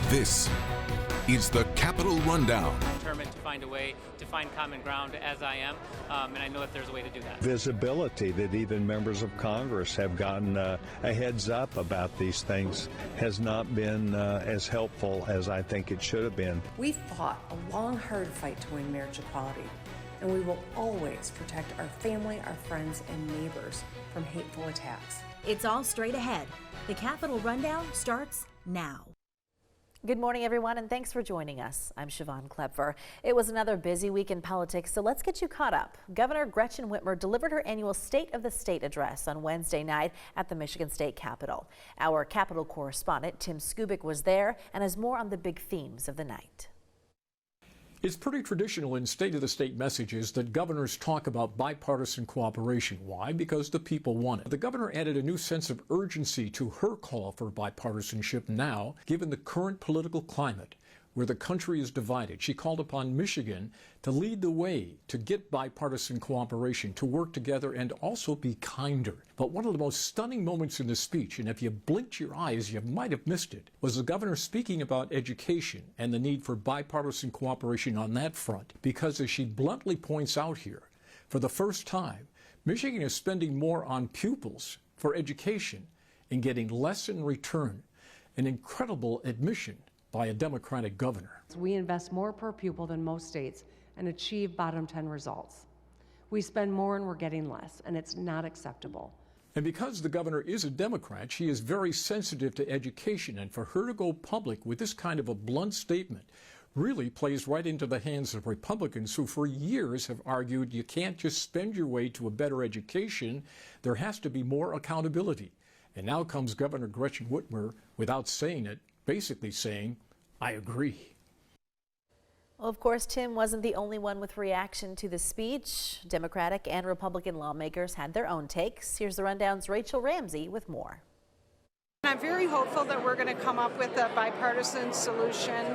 This is the Capitol Rundown. Determined to find a way to find common ground, as I am, and I know that there's a way to do that. Visibility that even members of Congress have gotten a heads up about these things has not been as helpful as I think it should have been. We fought a long, hard fight to win marriage equality, and we will always protect our family, our friends, and neighbors from hateful attacks. It's all straight ahead. The Capitol Rundown starts now. Good morning, everyone, and thanks for joining us. I'm Siobhan Klepfer. It was another busy week in politics, so let's get you caught up. Governor Gretchen Whitmer delivered her annual State of the State address on Wednesday night at the Michigan State Capitol. Our Capitol correspondent, Tim Skubic, was there and has more on the big themes of the night. It's pretty traditional in State of the State messages that governors talk about bipartisan cooperation. Why? Because the people want it. The governor added a new sense of urgency to her call for bipartisanship now, given the current political climate where the country is divided. She called upon Michigan to lead the way to get bipartisan cooperation, to work together and also be kinder. But one of the most stunning moments in the speech, and if you blinked your eyes, you might have missed it, was the governor speaking about education and the need for bipartisan cooperation on that front. Because as she bluntly points out here, for the first time, Michigan is spending more on pupils for education and getting less in return. An incredible admission by a Democratic governor. We invest more per pupil than most states and achieve bottom 10 results. We spend more and we're getting less, and it's not acceptable. And because the governor is a Democrat, she is very sensitive to education, and for her to go public with this kind of a blunt statement really plays right into the hands of Republicans who for years have argued you can't just spend your way to a better education, there has to be more accountability. And now comes Governor Gretchen Whitmer, without saying it, basically saying, I agree. Well, of course, Tim wasn't the only one with reaction to the speech. Democratic and Republican lawmakers had their own takes. Here's the Rundown's Rachel Ramsey with more. I'm very hopeful that we're going to come up with a bipartisan solution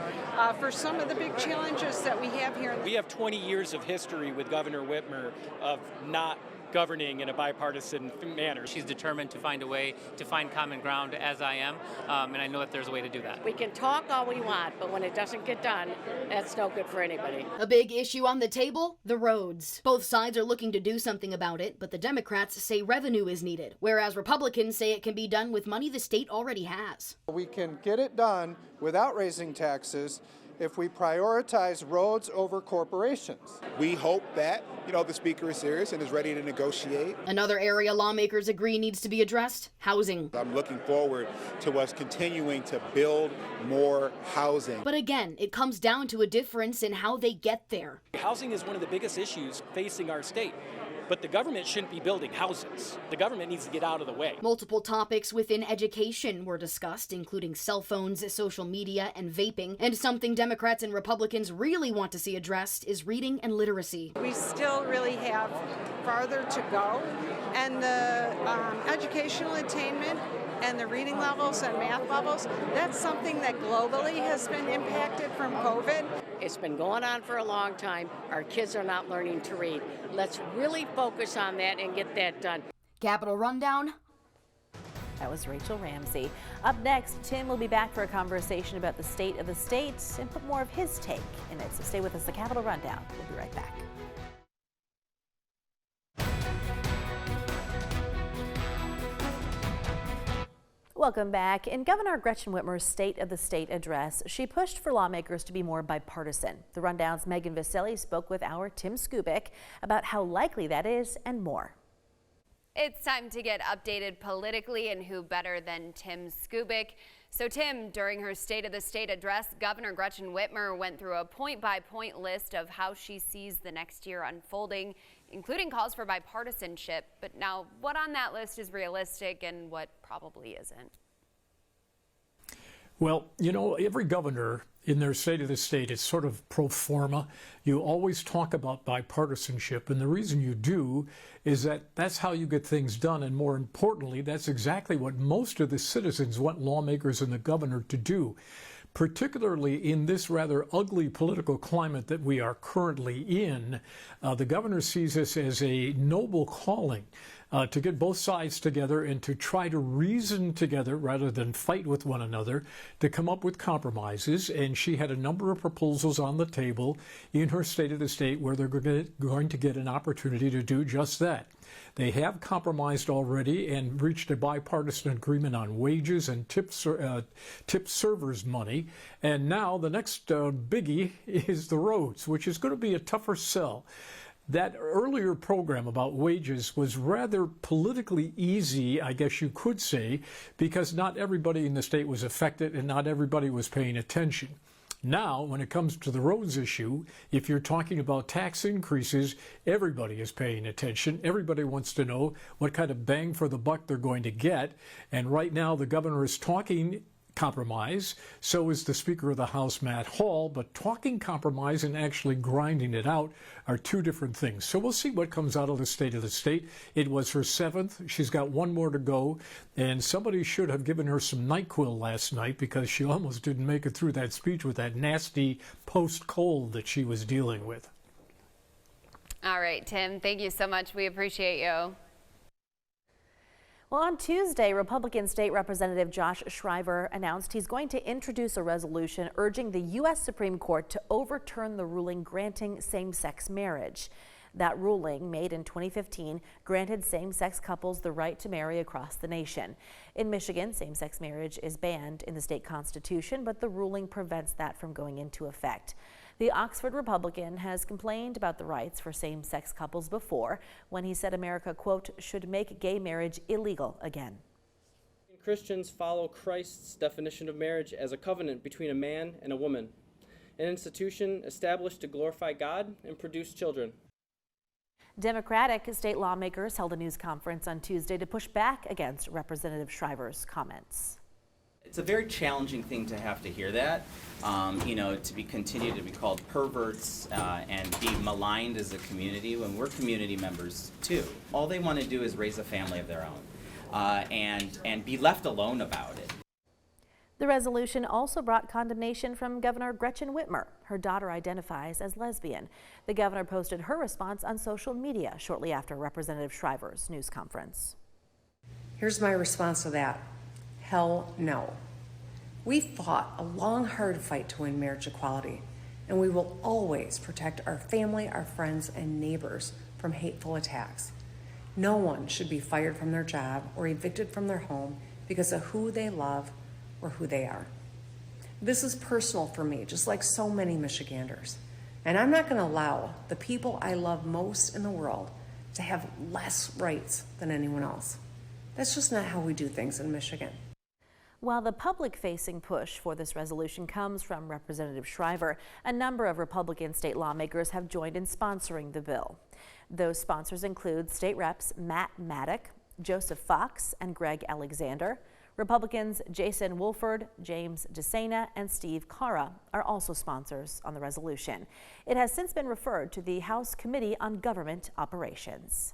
for some of the big challenges that we have here. We have 20 years of history with Governor Whitmer of not governing in a bipartisan manner. She's determined to find a way to find common ground, as I am, and I know that there's a way to do that. We can talk all we want, but when it doesn't get done, that's no good for anybody. A big issue on the table, the roads. Both sides are looking to do something about it, but the Democrats say revenue is needed, whereas Republicans say it can be done with money the state already has. We can get it done without raising taxes if we prioritize roads over corporations. We hope that, the Speaker is serious and is ready to negotiate. Another area lawmakers agree needs to be addressed, housing. I'm looking forward to us continuing to build more housing. But again, it comes down to a difference in how they get there. Housing is one of the biggest issues facing our state. But the government shouldn't be building houses. The government needs to get out of the way. Multiple topics within education were discussed, including cell phones, social media, and vaping. And something Democrats and Republicans really want to see addressed is reading and literacy. We still really have farther to go, and the educational attainment and the reading levels and math levels, that's something that globally has been impacted from COVID. It's been going on for a long time. Our kids are not learning to read. Let's really focus on that and get that done. Capitol Rundown. That was Rachel Ramsey. Up next, Tim will be back for a conversation about the state of the state and put more of his take in it. So stay with us, the Capitol Rundown. We'll be right back. Welcome back. In Governor Gretchen Whitmer's State of the State address, she pushed for lawmakers to be more bipartisan. The Rundown's Megan Vasselli spoke with our Tim Skubic about how likely that is and more. It's time to get updated politically, and who better than Tim Skubic. So Tim, during her State of the State address, Governor Gretchen Whitmer went through a point-by-point list of how she sees the next year unfolding, including calls for bipartisanship. But now, what on that list is realistic and what probably isn't? Well, every governor in their State of the State is sort of pro forma. You always talk about bipartisanship, and the reason you do is that that's how you get things done, and more importantly, that's exactly what most of the citizens want lawmakers and the governor to do, particularly in this rather ugly political climate that we are currently in. The governor sees this as a noble calling. to get both sides together and to try to reason together rather than fight with one another, to come up with compromises. And she had a number of proposals on the table in her State of the State where they're going to get an opportunity to do just that. They have compromised already and reached a bipartisan agreement on wages and tip servers money. And now the next biggie is the roads, which is going to be a tougher sell. That earlier program about wages was rather politically easy, I guess you could say, because not everybody in the state was affected and not everybody was paying attention. Now, when it comes to the roads issue, if you're talking about tax increases, everybody is paying attention. Everybody wants to know what kind of bang for the buck they're going to get. And right now, the governor is talking compromise. So is the Speaker of the House, Matt Hall. But talking compromise and actually grinding it out are two different things. So we'll see what comes out of the State of the State. It was her 7th. She's got one more to go. And somebody should have given her some NyQuil last night because she almost didn't make it through that speech with that nasty post-cold that she was dealing with. All right, Tim, thank you so much. We appreciate you. Well, on Tuesday, Republican State Representative Josh Shriver announced he's going to introduce a resolution urging the U.S. Supreme Court to overturn the ruling granting same-sex marriage. That ruling, made in 2015, granted same-sex couples the right to marry across the nation. In Michigan, same-sex marriage is banned in the state constitution, but the ruling prevents that from going into effect. The Oxford Republican has complained about the rights for same-sex couples before, when he said America, quote, should make gay marriage illegal again. Christians follow Christ's definition of marriage as a covenant between a man and a woman, an institution established to glorify God and produce children. Democratic state lawmakers held a news conference on Tuesday to push back against Representative Shriver's comments. It's a very challenging thing to have to hear that, to be continued to be called perverts and be maligned as a community when we're community members too. All they want to do is raise a family of their own and be left alone about it. The resolution also brought condemnation from Governor Gretchen Whitmer. Her daughter identifies as lesbian. The governor posted her response on social media shortly after Representative Shriver's news conference. Here's my response to that. Hell no. We fought a long, hard fight to win marriage equality, and we will always protect our family, our friends, and neighbors from hateful attacks. No one should be fired from their job or evicted from their home because of who they love or who they are. This is personal for me, just like so many Michiganders. And I'm not going to allow the people I love most in the world to have less rights than anyone else. That's just not how we do things in Michigan. While the public-facing push for this resolution comes from Representative Shriver, a number of Republican state lawmakers have joined in sponsoring the bill. Those sponsors include state reps Matt Maddock, Joseph Fox, and Greg Alexander. Republicans Jason Wolford, James DeSena, and Steve Cara are also sponsors on the resolution. It has since been referred to the House Committee on Government Operations.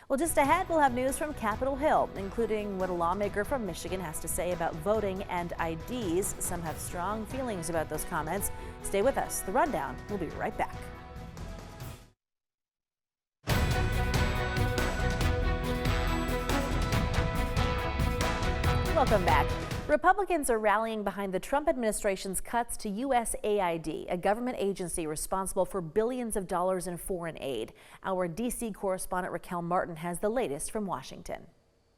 Well, just ahead, we'll have news from Capitol Hill, including what a lawmaker from Michigan has to say about voting and IDs. Some have strong feelings about those comments. Stay with us. The Rundown will be right back. Welcome back. Republicans are rallying behind the Trump administration's cuts to USAID, a government agency responsible for billions of dollars in foreign aid. Our D.C. correspondent Raquel Martin has the latest from Washington.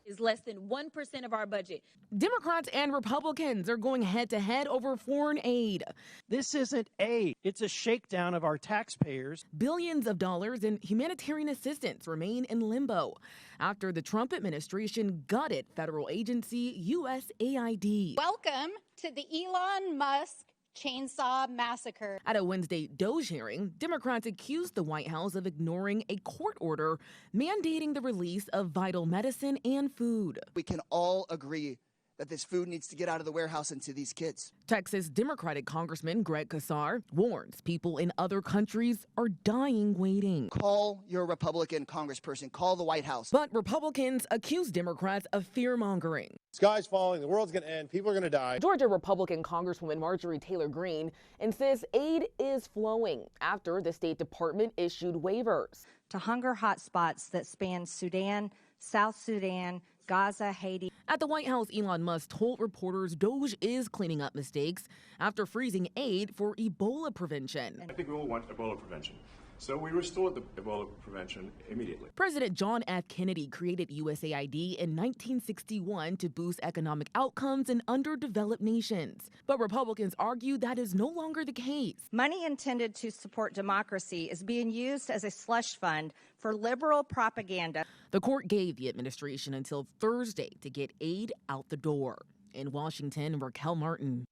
Is less than 1% of our budget. Democrats and Republicans are going head-to-head over foreign aid. This isn't aid. It's a shakedown of our taxpayers. Billions of dollars in humanitarian assistance remain in limbo after the Trump administration gutted federal agency USAID. Welcome to the Elon Musk Chainsaw Massacre. At a Wednesday DOJ hearing, Democrats accused the White House of ignoring a court order mandating the release of vital medicine and food. We can all agree that this food needs to get out of the warehouse and to these kids. Texas Democratic Congressman Greg Casar warns people in other countries are dying waiting. Call your Republican congressperson. Call the White House. But Republicans accuse Democrats of fear-mongering. Sky's falling. The world's going to end. People are going to die. Georgia Republican Congresswoman Marjorie Taylor Greene insists aid is flowing after the State Department issued waivers to hunger hotspots that span Sudan, South Sudan, Gaza, Haiti. At the White House, Elon Musk told reporters Doge is cleaning up mistakes after freezing aid for Ebola prevention. I think we all want Ebola prevention. So we restored the Ebola prevention immediately. President John F. Kennedy created USAID in 1961 to boost economic outcomes in underdeveloped nations. But Republicans argue that is no longer the case. Money intended to support democracy is being used as a slush fund for liberal propaganda. The court gave the administration until Thursday to get aid out the door. In Washington, Raquel Martin.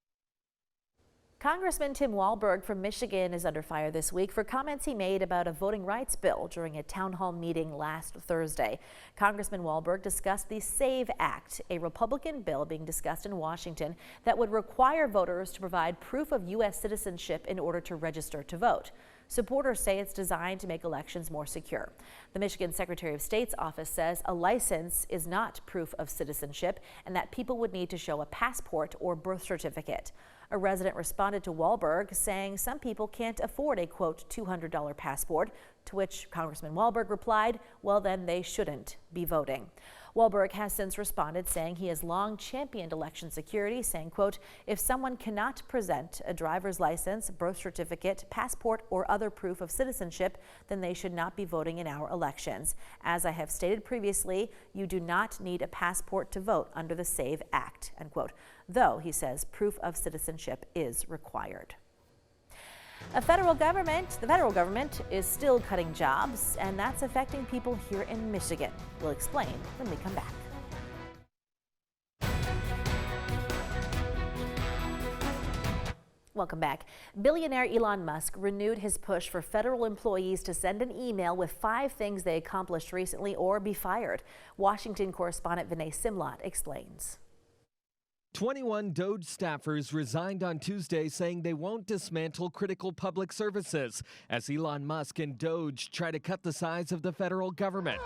Congressman Tim Walberg from Michigan is under fire this week for comments he made about a voting rights bill during a town hall meeting last Thursday. Congressman Walberg discussed the SAVE Act, a Republican bill being discussed in Washington that would require voters to provide proof of U.S. citizenship in order to register to vote. Supporters say it's designed to make elections more secure. The Michigan Secretary of State's office says a license is not proof of citizenship and that people would need to show a passport or birth certificate. A resident responded to Walberg saying some people can't afford a, quote, $200 passport, to which Congressman Walberg replied, well, then they shouldn't be voting. Walberg has since responded saying he has long championed election security, saying, quote, if someone cannot present a driver's license, birth certificate, passport, or other proof of citizenship, then they should not be voting in our elections. As I have stated previously, you do not need a passport to vote under the SAVE Act, end quote. Though, he says, proof of citizenship is required. The federal government is still cutting jobs, and that's affecting people here in Michigan. We'll explain when we come back. Welcome back. Billionaire Elon Musk renewed his push for federal employees to send an email with 5 things they accomplished recently or be fired. Washington correspondent Vinay Simlot explains. 21 DOGE staffers resigned on Tuesday, saying they won't dismantle critical public services as Elon Musk and DOGE try to cut the size of the federal government.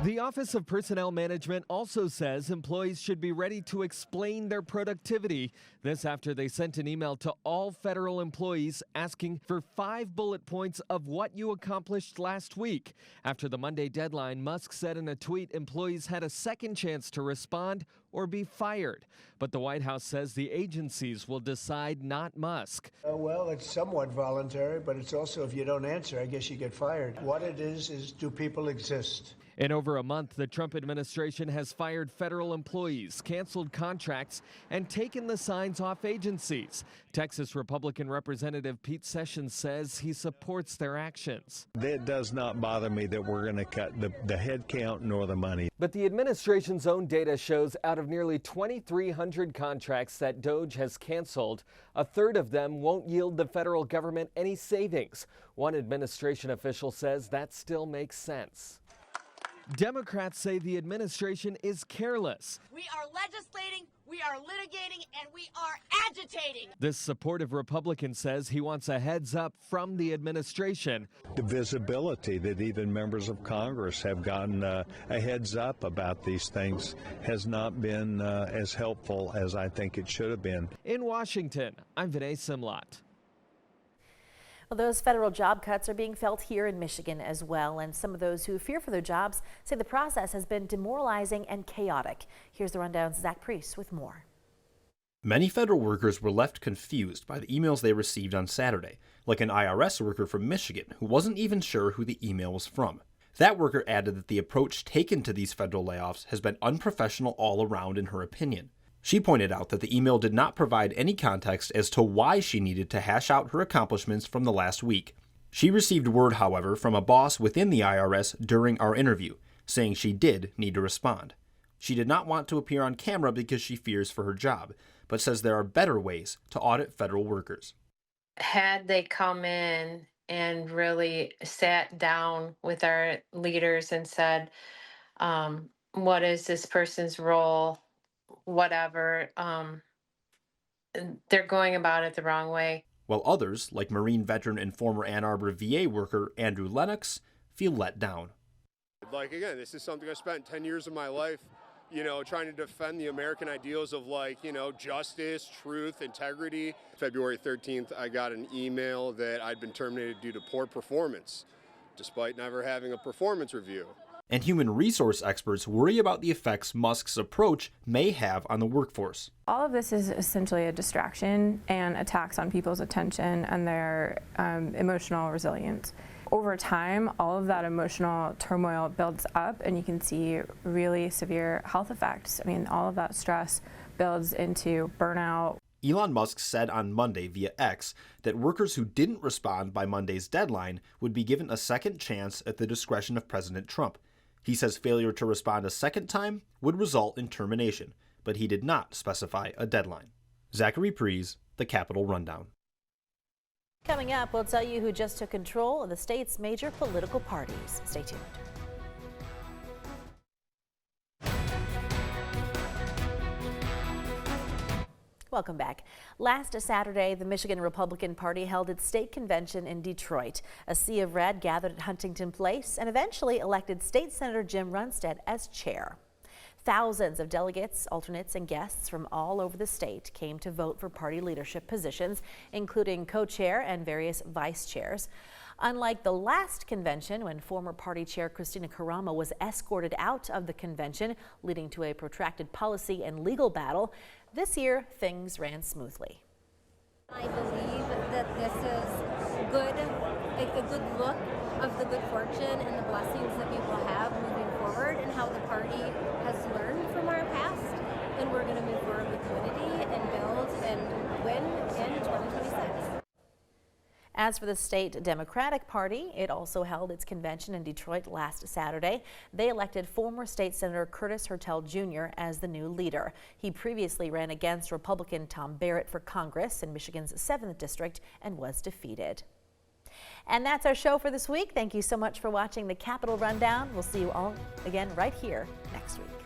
The Office of Personnel Management also says employees should be ready to explain their productivity. This after they sent an email to all federal employees asking for 5 bullet points of what you accomplished last week. After the Monday deadline, Musk said in a tweet employees had a second chance to respond or be fired. But the White House says the agencies will decide, not Musk. Well, it's somewhat voluntary, but it's also if you don't answer, I guess you get fired. What it is do people exist? In over a month, the Trump administration has fired federal employees, canceled contracts, and taken the signs off agencies. Texas Republican Representative Pete Sessions says he supports their actions. It does not bother me that we're going to cut the head count nor the money. But the administration's own data shows out of nearly 2,300 contracts that DOGE has canceled, a third of them won't yield the federal government any savings. One administration official says that still makes sense. Democrats say the administration is careless. We are legislating, we are litigating, and we are agitating. This supportive Republican says he wants a heads up from the administration. The visibility that even members of Congress have gotten a heads up about these things has not been as helpful as I think it should have been. In Washington, I'm Vinay Simlot. Well, those federal job cuts are being felt here in Michigan as well, and some of those who fear for their jobs say the process has been demoralizing and chaotic. Here's the Rundown's Zach Priest with more. Many federal workers were left confused by the emails they received on Saturday, like an IRS worker from Michigan who wasn't even sure who the email was from. That worker added that the approach taken to these federal layoffs has been unprofessional all around in her opinion. She pointed out that the email did not provide any context as to why she needed to hash out her accomplishments from the last week. She received word, however, from a boss within the IRS during our interview, saying she did need to respond. She did not want to appear on camera because she fears for her job, but says there are better ways to audit federal workers. Had they come in and really sat down with our leaders and said, what is this person's role? Whatever, they're going about it the wrong way. While others, like Marine veteran and former Ann Arbor VA worker Andrew Lennox, feel let down. Like, again, this is something I spent 10 years of my life, trying to defend the American ideals of justice, truth, integrity. February 13th, I got an email that I'd been terminated due to poor performance, despite never having a performance review. And human resource experts worry about the effects Musk's approach may have on the workforce. All of this is essentially a distraction and a tax on people's attention and their emotional resilience. Over time, all of that emotional turmoil builds up, and you can see really severe health effects. I mean, all of that stress builds into burnout. Elon Musk said on Monday via X that workers who didn't respond by Monday's deadline would be given a second chance at the discretion of President Trump. He says failure to respond a second time would result in termination, but he did not specify a deadline. Zachary Prees, The Capitol Rundown. Coming up, we'll tell you who just took control of the state's major political parties. Stay tuned. Welcome back. Last Saturday, the Michigan Republican Party held its state convention in Detroit. A sea of red gathered at Huntington Place and eventually elected State Senator Jim Runstead as chair. Thousands of delegates, alternates, and guests from all over the state came to vote for party leadership positions, including co-chair and various vice chairs. Unlike the last convention, when former party chair Kristina Karamo was escorted out of the convention, leading to a protracted policy and legal battle, this year things ran smoothly. I believe that this is good, a good look of the good fortune and the blessings that we will have moving forward, and how the party has learned from our past, and we're going to move forward with unity and build and win in 2026. As for the state Democratic Party, it also held its convention in Detroit last Saturday. They elected former State Senator Curtis Hertel Jr. as the new leader. He previously ran against Republican Tom Barrett for Congress in Michigan's 7th District and was defeated. And that's our show for this week. Thank you so much for watching the Capitol Rundown. We'll see you all again right here next week.